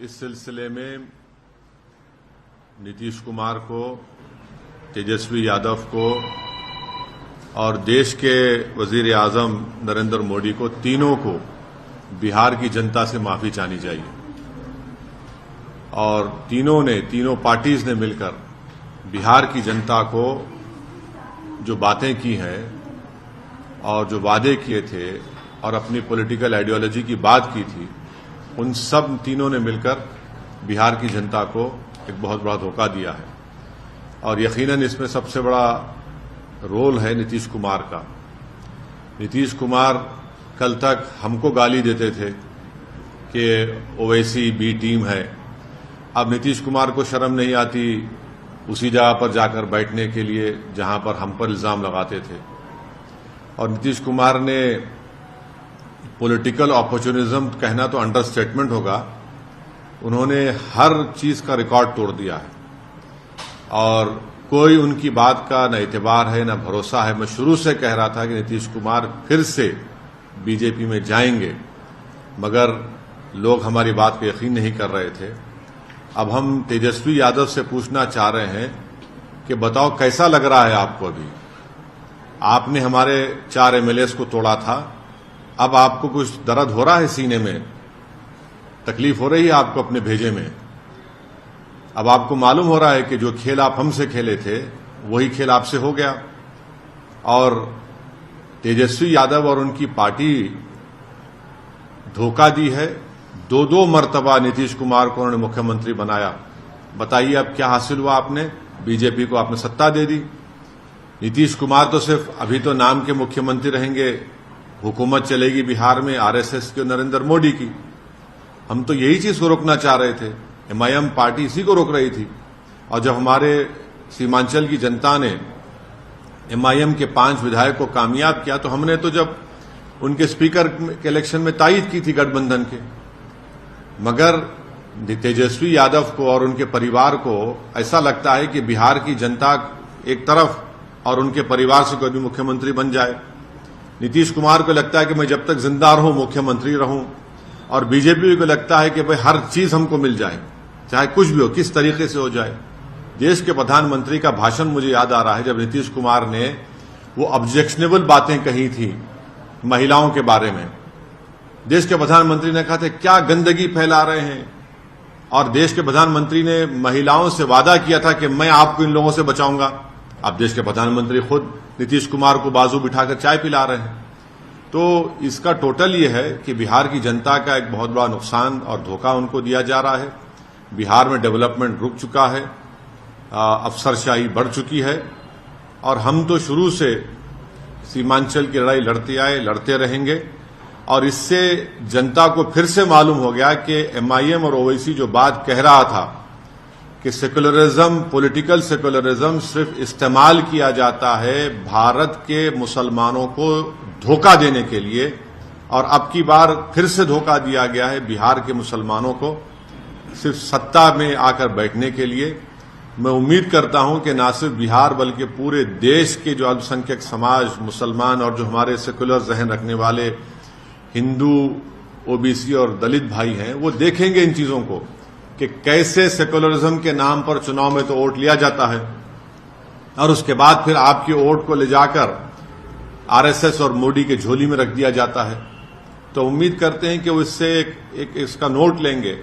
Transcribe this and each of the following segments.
इस सिलसिले में नीतीश कुमार को, तेजस्वी यादव को और देश के वजीर आजम नरेंद्र मोदी को, तीनों को बिहार की जनता से माफी चाहनी चाहिए। और तीनों पार्टीज ने मिलकर बिहार की जनता को जो बातें की हैं और जो वादे किए थे और अपनी पॉलिटिकल आइडियोलॉजी की बात की थी, उन सब तीनों ने मिलकर बिहार की जनता को एक बहुत बड़ा धोखा दिया है। और यकीनन इसमें सबसे बड़ा रोल है नीतीश कुमार का। नीतीश कुमार कल तक हमको गाली देते थे कि ओवैसी बी टीम है। अब नीतीश कुमार को शर्म नहीं आती उसी जगह पर जाकर बैठने के लिए जहां पर हम पर इल्जाम लगाते थे। और नीतीश कुमार ने पॉलिटिकल अपॉर्चुनिज्म कहना तो अंडरस्टेटमेंट होगा, उन्होंने हर चीज का रिकॉर्ड तोड़ दिया है और कोई उनकी बात का न एतबार है न भरोसा है। मैं शुरू से कह रहा था कि नीतीश कुमार फिर से बीजेपी में जाएंगे, मगर लोग हमारी बात पर यकीन नहीं कर रहे थे। अब हम तेजस्वी यादव से पूछना चाह रहे हैं कि बताओ कैसा लग रहा है आपको? अभी आपने हमारे 4 एमएलएस को तोड़ा था, अब आपको कुछ दर्द हो रहा है सीने में? तकलीफ हो रही है आपको अपने भेजे में? अब आपको मालूम हो रहा है कि जो खेल आप हमसे खेले थे वही खेल आपसे हो गया। और तेजस्वी यादव और उनकी पार्टी धोखा दी है। 2 मर्तबा नीतीश कुमार को उन्होंने मुख्यमंत्री बनाया। बताइए अब क्या हासिल हुआ आपने? बीजेपी को आपने सत्ता दे दी। नीतीश कुमार तो सिर्फ अभी तो नाम के मुख्यमंत्री रहेंगे, हुकूमत चलेगी बिहार में आरएसएस की और नरेंद्र मोदी की। हम तो यही चीज को रोकना चाह रहे थे। एमआईएम पार्टी इसी को रोक रही थी। और जब हमारे सीमांचल की जनता ने एमआईएम के 5 विधायक को कामयाब किया, तो हमने तो जब उनके स्पीकर के इलेक्शन में तायद की थी गठबंधन के। मगर तेजस्वी यादव को और उनके परिवार को ऐसा लगता है कि बिहार की जनता एक तरफ और उनके परिवार से कोई भी मुख्यमंत्री बन जाए। नीतीश कुमार को लगता है कि मैं जब तक जिंदा रहूं मुख्यमंत्री रहूं, और बीजेपी को लगता है कि भाई हर चीज हमको मिल जाए, चाहे कुछ भी हो, किस तरीके से हो जाए। देश के प्रधानमंत्री का भाषण मुझे याद आ रहा है, जब नीतीश कुमार ने वो ऑब्जेक्शनेबल बातें कही थी महिलाओं के बारे में। देश के प्रधानमंत्री ने कहा था क्या गंदगी फैला रहे हैं, और देश के प्रधानमंत्री ने महिलाओं से वादा किया था कि मैं आपको इन लोगों से बचाऊंगा। अब देश के प्रधानमंत्री खुद नीतीश कुमार को बाजू बिठाकर चाय पिला रहे हैं। तो इसका टोटल ये है कि बिहार की जनता का एक बहुत बड़ा नुकसान और धोखा उनको दिया जा रहा है। बिहार में डेवलपमेंट रुक चुका है, अफसरशाही बढ़ चुकी है, और हम तो शुरू से सीमांचल की लड़ाई लड़ते आए, लड़ते रहेंगे। और इससे जनता को फिर से मालूम हो गया कि एमआईएम और ओवैसी जो बात कह रहा था कि सेकुलरिज्म, पॉलिटिकल सेकुलरिज्म सिर्फ इस्तेमाल किया जाता है भारत के मुसलमानों को धोखा देने के लिए, और अब की बार फिर से धोखा दिया गया है बिहार के मुसलमानों को सिर्फ सत्ता में आकर बैठने के लिए। मैं उम्मीद करता हूं कि न सिर्फ बिहार बल्कि पूरे देश के जो अल्पसंख्यक समाज, मुसलमान और जो हमारे सेकुलर जहन रखने वाले हिंदू, ओबीसी और दलित भाई हैं, वो देखेंगे इन चीजों को कि कैसे सेकुलरिज्म के नाम पर चुनाव में तो वोट लिया जाता है और उसके बाद फिर आपके वोट को ले जाकर आरएसएस और मोदी के झोली में रख दिया जाता है। तो उम्मीद करते हैं कि वो इससे एक इसका नोट लेंगे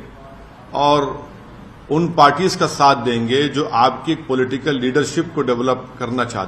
और उन पार्टीज का साथ देंगे जो आपकी पॉलिटिकल लीडरशिप को डेवलप करना चाहते हैं।